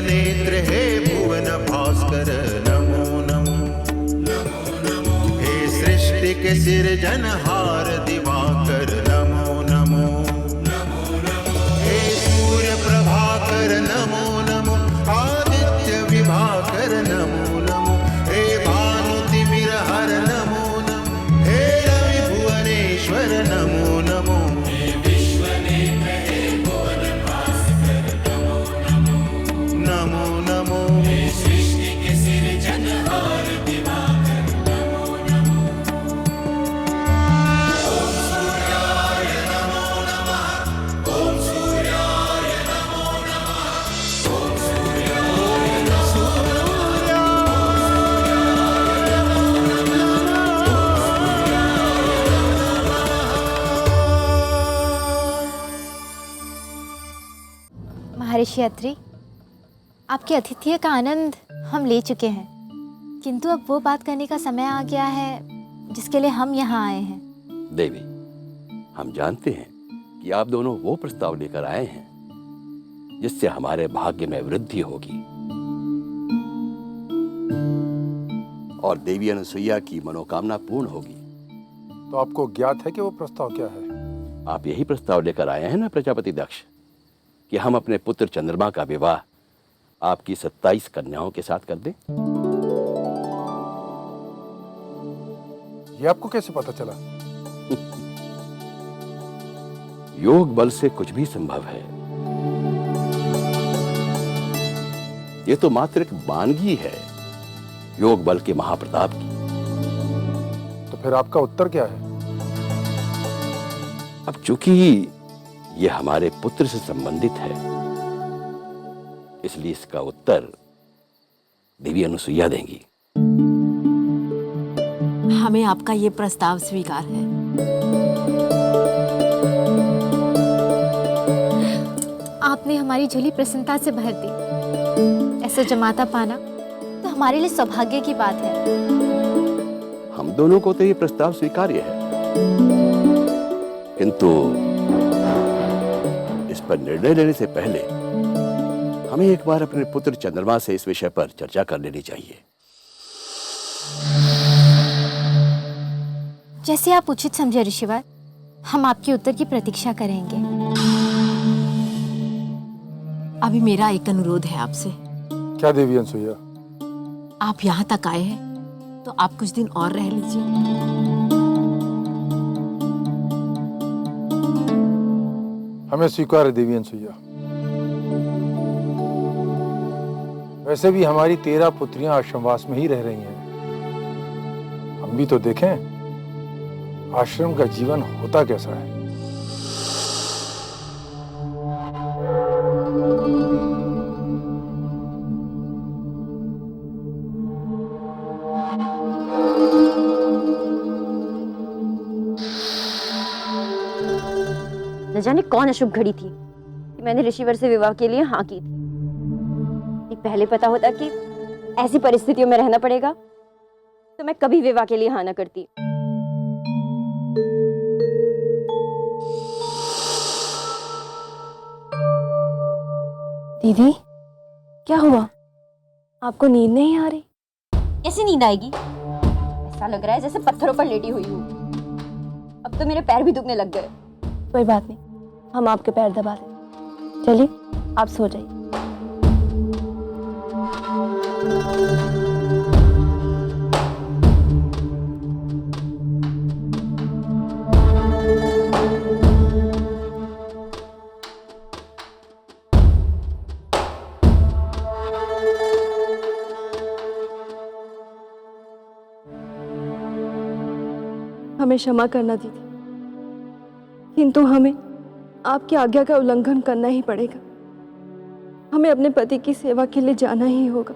नेत्र हे भुवन भास्कर नमो नमो। हे सृष्टि के सिरजनहार दिवाकर नमो नमो। हे सूर्य प्रभाकर नमो नमो। आदित्य विभाकर नमो नमो। हे भानुतिमिरहर नमो नमो। हे रवि भुवनेश्वर नमो नमो। नमो नमो। सृष्टि के सिरजनहार दिवाकर नमो नमो। ओम सूर्याय नमो नमः। ओम सूर्याय नमो नमः। ओम सूर्याय नमो नमः। महर्षि अत्रि, आपके आतिथ्य का आनंद हम ले चुके हैं, किंतु अब वो बात करने का समय आ गया है जिसके लिए हम यहाँ आए हैं। देवी, हम जानते हैं कि आप दोनों वो प्रस्ताव लेकर आए हैं जिससे हमारे भाग्य में वृद्धि होगी और देवी अनुसुईया की मनोकामना पूर्ण होगी। तो आपको ज्ञात है कि वो प्रस्ताव क्या है? आप यही प्रस्ताव लेकर आए हैं ना प्रजापति दक्ष, कि हम अपने पुत्र चंद्रमा का विवाह आपकी 27 कन्याओं के साथ कर दें? ये आपको कैसे पता चला? योग बल से कुछ भी संभव है। ये तो मात्र एक वानगी है योग बल के महाप्रताप की। तो फिर आपका उत्तर क्या है? अब चूंकि ये हमारे पुत्र से संबंधित है, इसलिए इसका उत्तर देवी अनुसुईया देंगी। हमें आपका ये प्रस्ताव स्वीकार है। आपने हमारी झोली प्रसन्नता से भर दी। ऐसा जमाता पाना तो हमारे लिए सौभाग्य की बात है। हम दोनों को तो ये प्रस्ताव स्वीकार्य है, किंतु इस पर निर्णय लेने से पहले हमें एक बार अपने पुत्र चंद्रमा से इस विषय पर चर्चा कर लेनी चाहिए। जैसे आप उचित समझे ऋषिवर, हम आपके उत्तर की प्रतीक्षा करेंगे। अभी मेरा एक अनुरोध है आपसे। क्या देवी अनुसुईया? आप यहाँ तक आए हैं तो आप कुछ दिन और रह लीजिए। हमें स्वीकार है देवी अनुसुईया। वैसे भी हमारी 13 पुत्रियां आश्रमवास में ही रह रही हैं। हम भी तो देखें आश्रम का जीवन होता कैसा है। न जाने कौन अशुभ घड़ी थी कि मैंने ऋषिवर से विवाह के लिए हाँ की थी। पहले पता होता कि ऐसी परिस्थितियों में रहना पड़ेगा तो मैं कभी विवाह के लिए हाँ ना करती। दीदी, क्या हुआ? आपको नींद नहीं आ रही? कैसे नींद आएगी? ऐसा लग रहा है जैसे पत्थरों पर लेटी हुई हूँ। अब तो मेरे पैर भी दुखने लग गए। कोई बात नहीं, हम आपके पैर दबा दें। चलिए, आप सो जाइए। हमें क्षमा करना दीदी, किंतु हमें आपकी आज्ञा का उल्लंघन करना ही पड़ेगा। हमें अपने पति की सेवा के लिए जाना ही होगा।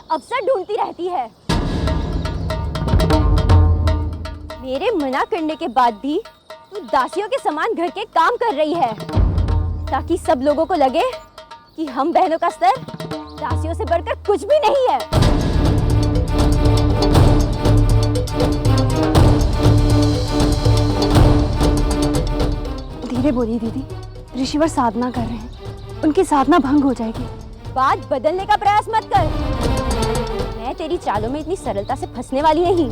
अवसर ढूंढती रहती है। मेरे मना करने के बाद भी तू दासियों के समान घर के काम कर रही है, ताकि सब लोगों को लगे कि हम बहनों का स्तर दासियों से बढ़कर कुछ भी नहीं है। धीरे बोलिए दीदी, ऋषिवर साधना कर रहे हैं, उनकी साधना भंग हो जाएगी। बात बदलने का प्रयास मत कर। मैं तेरी चालों में इतनी सरलता से फंसने वाली नहीं।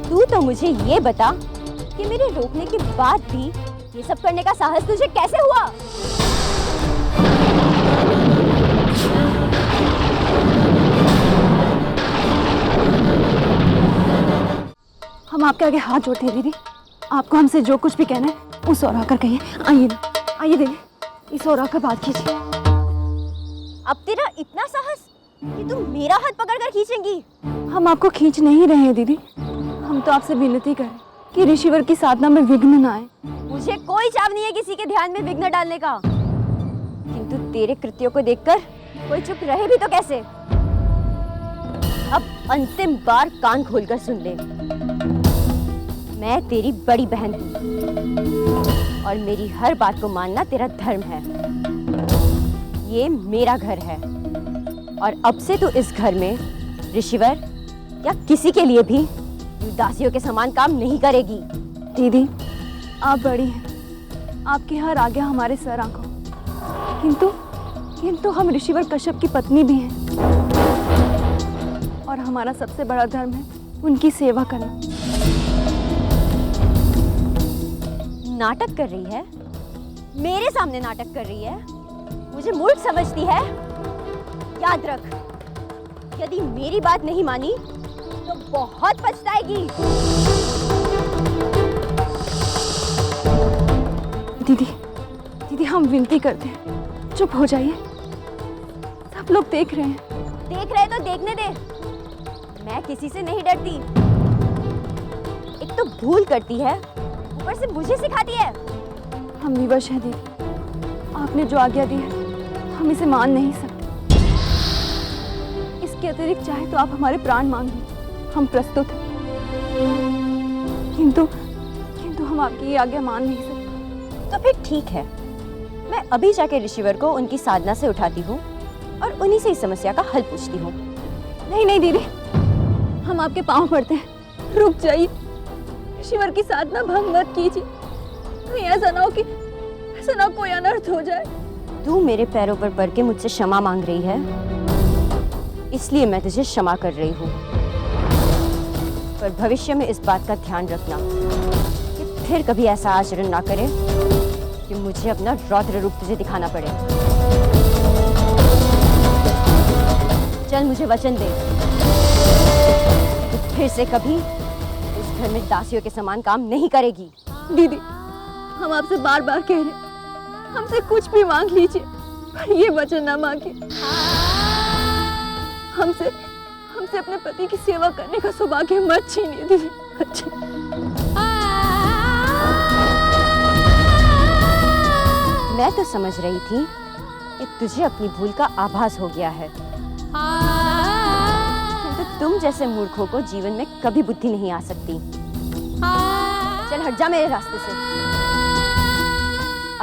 तू तो मुझे ये बता कि मेरे रोकने के बाद भी ये सब करने का साहस तुझे कैसे हुआ? हम आपके आगे हाथ जोड़ते हैं दीदी, आपको हमसे जो कुछ भी कहना है उस और आकर कहिए। आइए ना, आइए दीदी, इस और आकर बात कीजिए। अब तेरा इतना साहस कि तुम मेरा हाथ पकड़कर खींचेंगी? हम आपको खींच नहीं रहे हैं दीदी, हम तो आपसे विनती करें कि ऋषिवर की साधना में विघ्न न आए। मुझे कोई चाव नहीं है किसी के ध्यान में विघ्न डालने का, किंतु तेरे कृत्यों को देखकर कोई चुप रहे भी तो कैसे? अब अंतिम बार कान खोलकर सुन ले। मैं तेरी बड़ी बहन हूँ और मेरी हर बात को मानना तेरा धर्म है। ये मेरा घर है और अब से तू इस घर में ऋषिवर या किसी के लिए भी दासियों के समान काम नहीं करेगी। दीदी, आप बड़ी हैं, आपकी हर आज्ञा हमारे सर आंखों, किंतु हम ऋषिवर कश्यप की पत्नी भी हैं और हमारा सबसे बड़ा धर्म है उनकी सेवा करना। नाटक कर रही है? मेरे सामने नाटक कर रही है? मुझे मूर्ख समझती है? याद रख, यदि मेरी बात नहीं मानी तो बहुत पछताएगी। दीदी हम विनती करते हैं, चुप हो जाइए, सब लोग देख रहे हैं। देख रहे तो देखने दे, मैं किसी से नहीं डरती। एक तो भूल करती है, ऊपर से मुझे सिखाती है। हम विवश हैं दीदी, आपने जो आज्ञा दी है हम इसे मान नहीं सकते। इसके अतिरिक्त चाहे तो आप हमारे प्राण मांग लीजिए, हम प्रस्तुत हैं, किंतु हम आपकी ये आज्ञा मान नहीं सकते। तो फिर ठीक है, मैं अभी जाके ऋषिवर को उनकी साधना से उठाती हूँ और उन्हीं से इस समस्या का हल पूछती हूँ। नहीं दीदी, हम आपके पांव पड़ते हैं, रुक जाइए, ऋषिवर की साधना भंग मत कीजिए। कहीं ऐसा ना हो कोई अनर्थ हो जाए। तू मेरे पैरों पर पड़ के मुझसे क्षमा मांग रही है, इसलिए मैं तुझे क्षमा कर रही हूँ। पर भविष्य में इस बात का ध्यान रखना कि फिर कभी ऐसा आचरण ना करे कि मुझे अपना रौद्र रूप तुझे दिखाना पड़े। चल, मुझे वचन दे कि फिर से कभी इस घर में दासियों के समान काम नहीं करेगी। दीदी, हम आपसे बार बार कह रहे हैं, हमसे कुछ भी मांग लीजिए, पर ये वचन ना मांगिए। हमसे अपने पति की सेवा करने का सौभाग्य मत छीनिए दीदी। अच्छा, मैं तो समझ रही थी कि तुझे अपनी भूल का आभास हो गया है, किंतु तुम जैसे मूर्खों को जीवन में कभी बुद्धि नहीं आ सकती। चल, हट जा मेरे रास्ते से।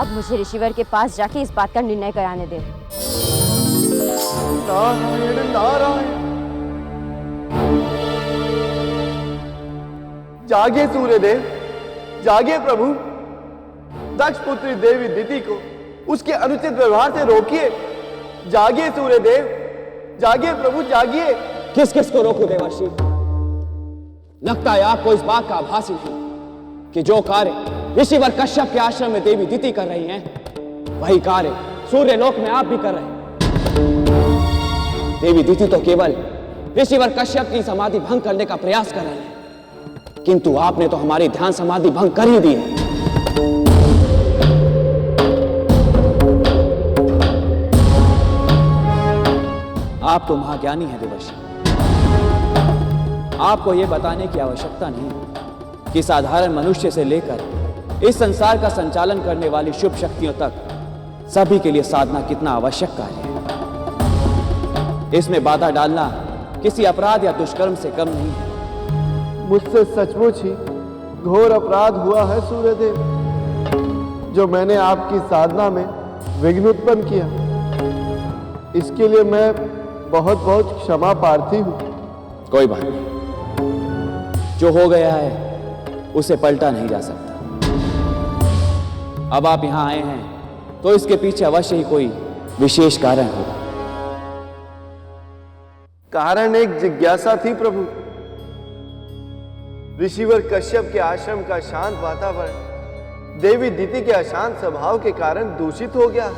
अब मुझे ऋषिवर के पास जाके इस बात का निर्णय कराने दे। नारायण नारायण। जागे सूर्यदेव, जागे प्रभु। दक्ष पुत्री देवी दिति को उसके अनुचित व्यवहार से रोकिए। जागे सूर्यदेव, जागे प्रभु, जागिए। किस किस को रोकूं देवर्षि? लगता है आपको इस बात का आभास ही है कि जो कार्य ऋषिवर कश्यप के आश्रम में देवी दिति कर रही हैं, वही कार्य सूर्यलोक में आप भी कर रहे हैं। देवी दिति तो केवल ऋषिवर कश्यप की समाधि भंग करने का प्रयास कर रहे हैं, किंतु आपने तो हमारी ध्यान समाधि भंग कर ही दी है। आप तो महाज्ञानी हैं देवर्षि, आपको यह बताने की आवश्यकता नहीं कि साधारण मनुष्य से लेकर इस संसार का संचालन करने वाली शुभ शक्तियों तक सभी के लिए साधना कितना आवश्यक कार्य है। इसमें बाधा डालना किसी अपराध या दुष्कर्म से कम नहीं है। मुझसे सचमुच ही घोर अपराध हुआ है सूर्यदेव, जो मैंने आपकी साधना में विघ्न उत्पन्न किया। इसके लिए मैं बहुत बहुत क्षमा प्रार्थी हूँ। कोई बात नहीं, जो हो गया है उसे पलटा नहीं जा सकता। अब आप यहां आए हैं तो इसके पीछे अवश्य ही कोई विशेष कारण होगा। कारण एक जिज्ञासा थी प्रभु। ऋषिवर कश्यप के आश्रम का शांत वातावरण देवी दिति के अशांत स्वभाव के कारण दूषित हो गया।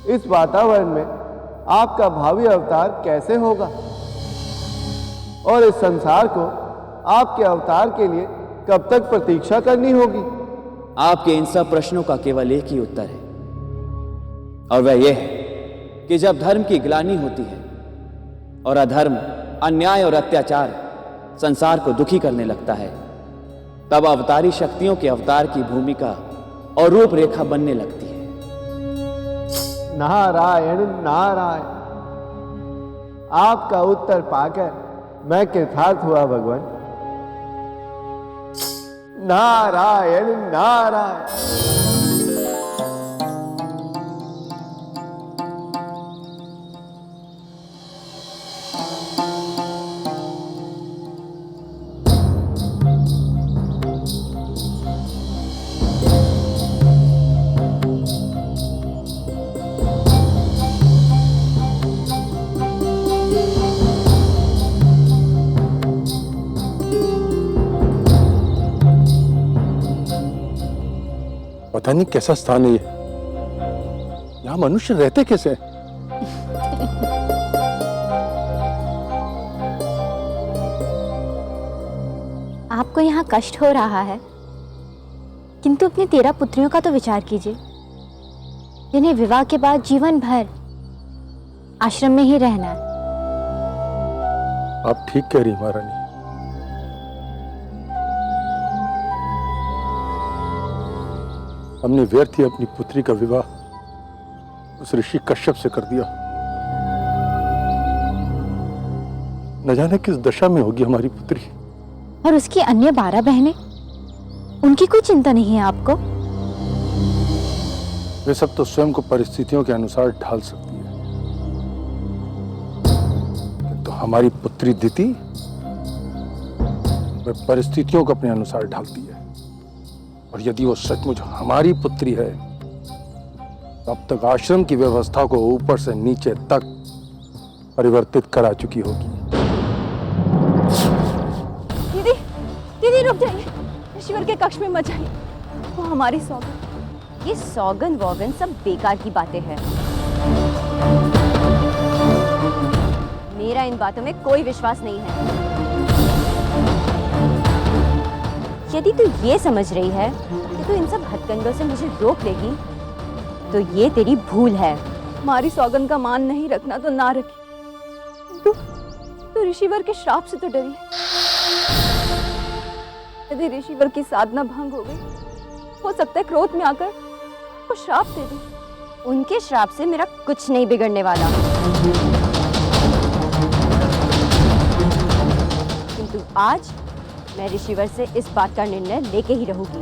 इस वातावरण में आपका भावी अवतार कैसे होगा, और इस संसार को आपके अवतार के लिए कब तक प्रतीक्षा करनी होगी? आपके इन सब प्रश्नों का केवल एक ही उत्तर है, और वह यह है कि जब धर्म की ग्लानि होती है और अधर्म, अन्याय और अत्याचार संसार को दुखी करने लगता है, तब अवतारी शक्तियों के अवतार की भूमिका और रूपरेखा बनने लगती है। नारायण नारायण, आपका उत्तर पाकर मैं कृतार्थ हुआ भगवान। नारायण नारायण। पता नहीं कैसा स्थान है ये, यहाँ मनुष्य रहते कैसे हैं? आपको यहाँ कष्ट हो रहा है, किंतु अपनी 13 पुत्रियों का तो विचार कीजिए, जिन्हें विवाह के बाद जीवन भर आश्रम में ही रहना है। आप ठीक कह रही महारानी। हमने व्यर्थ ही अपनी पुत्री का विवाह उस ऋषि कश्यप से कर दिया। न जाने किस दशा में होगी हमारी पुत्री। और उसकी अन्य 12 बहनें, उनकी कोई चिंता नहीं है आपको? वे सब तो स्वयं को परिस्थितियों के अनुसार ढाल सकती है, किंतु हमारी पुत्री दिति वह परिस्थितियों को अपने अनुसार ढालती है। और यदि वो सचमुच हमारी पुत्री है, तब तक आश्रम की व्यवस्था को ऊपर से नीचे तक परिवर्तित करा चुकी होगी। दीदी, दीदी रुक जाइए, ईश्वर के कक्ष में मत जाइए, वो हमारी सौगंध। ये सौगंध वौगन सब बेकार की बातें हैं। मेरा इन बातों में कोई विश्वास नहीं है। यदि तू ये समझ रही है कि तू इन सब हथकंडों से मुझे रोक लेगी, तो ये तेरी भूल है। हमारी सौगंध का मान नहीं रखना तो ना रखी, तो ऋषिवर के श्राप से तो डरी। यदि ऋषिवर की साधना भंग हो गई, हो सकता है क्रोध में आकर वो श्राप दे दे। उनके श्राप से मेरा कुछ नहीं बिगड़ने वाला, किंतु आज मैं ऋषिवर से इस बात का निर्णय लेके ही रहूंगी।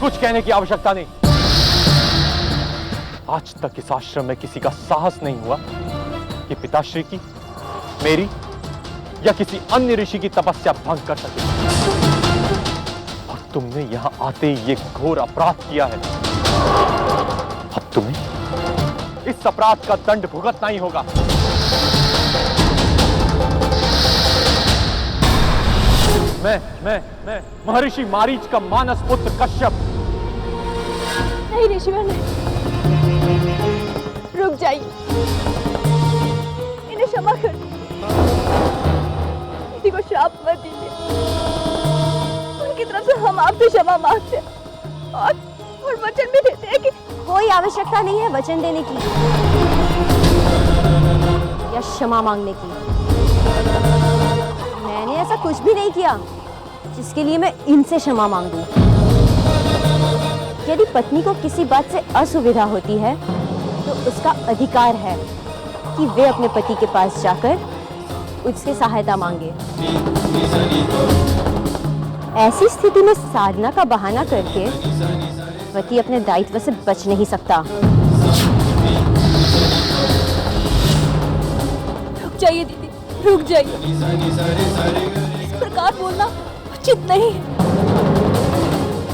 कुछ कहने की आवश्यकता नहीं। आज तक इस आश्रम में किसी का साहस नहीं हुआ कि पिताश्री की, मेरी या किसी अन्य ऋषि की तपस्या भंग कर सके, और तुमने यहां आते ही ये घोर अपराध किया है। अब तुम्हें इस अपराध का दंड भुगतना ही होगा। मैं महर्षि मारीच का मानस पुत्र कश्यप। नहीं ऋषिवर नहीं, रुक जाइए, इन्हें क्षमा कर, किसी को श्राप मत दीजिए। उनकी तरफ से हम आपसे क्षमा मांगते हैं और वचन भी देते हैं कि कोई आवश्यकता नहीं है वचन देने की। मेरा क्षमा मांगने की। मैंने ऐसा कुछ भी नहीं किया जिसके लिए मैं इनसे क्षमा मांगूं। यदि पत्नी को किसी बात से असुविधा होती है तो उसका अधिकार है कि वे अपने पति के पास जाकर उससे सहायता मांगे। ऐसी स्थिति में साधना का बहाना करके पति अपने दायित्व से बच नहीं सकता। रुक जाइए दीदी, रुक जाइए। इस प्रकार बोलना उचित नहीं है।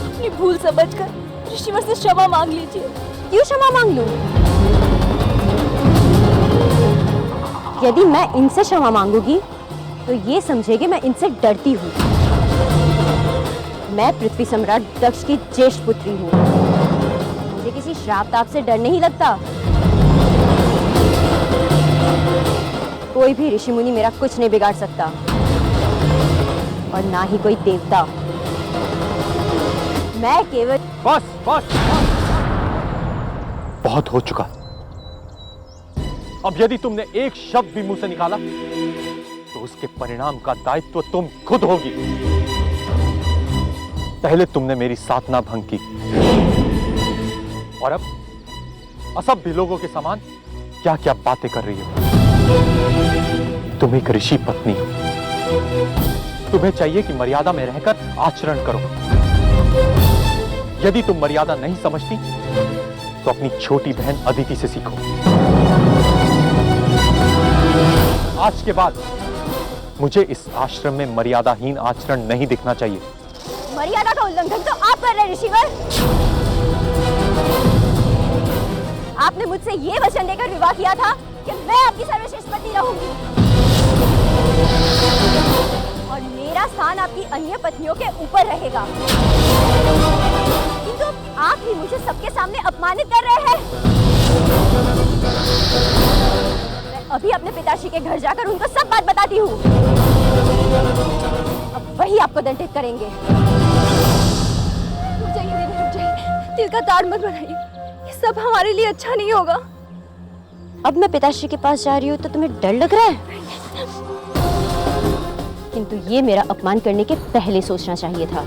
अपनी भूल समझकर ऋषिवर से क्षमा मांग लीजिए। क्यों क्षमा मांग लूं? यदि मैं इनसे क्षमा मांगूंगी तो ये समझेंगे मैं इनसे डरती हूँ। मैं पृथ्वी सम्राट दक्ष की ज्येष्ठ पुत्री हूँ। मुझे किसी श्राप ताप से डर नहीं लगता। कोई भी ऋषि मुनि मेरा कुछ नहीं बिगाड़ सकता, और ना ही कोई देवता। मैं केवल बस बस बहुत हो चुका। अब यदि तुमने एक शब्द भी मुंह से निकाला तो उसके परिणाम का दायित्व तुम खुद होगी। पहले तुमने मेरी साधना भंग की और अब असभ्य लोगों के समान क्या क्या बातें कर रही हो। तुम एक ऋषि पत्नी हो, तुम्हें चाहिए कि मर्यादा में रहकर आचरण करो। यदि तुम मर्यादा नहीं समझती तो अपनी छोटी बहन अदिति से सीखो। आज के बाद मुझे इस आश्रम में मर्यादाहीन आचरण नहीं दिखना चाहिए। मर्यादा का उल्लंघन तो आप कर रहे हैं ऋषिवर। आपने मुझसे ये वचन देकर विवाह किया था कि मैं आपकी सर्वश्रेष्ठ पत्नी रहूंगी, और मेरा स्थान आपकी अन्य पत्नियों के ऊपर रहेगा। किंतु आप ही मुझे सबके सामने अपमानित कर रहे हैं। मैं अभी अपने पिताश्री के घर जाकर उनको सब बात बताती हूँ। अब वही आपको दंडित करेंगे। रुक जाइए दीदी, रुक जाइए। दिल का ताड़ मत बनाइए, ये सब हमारे लिए अच्छा नहीं होगा। अब मैं पिताश्री के पास जा रही हूँ तो तुम्हें डर लग रहा है? किंतु ये मेरा अपमान करने के पहले सोचना चाहिए था।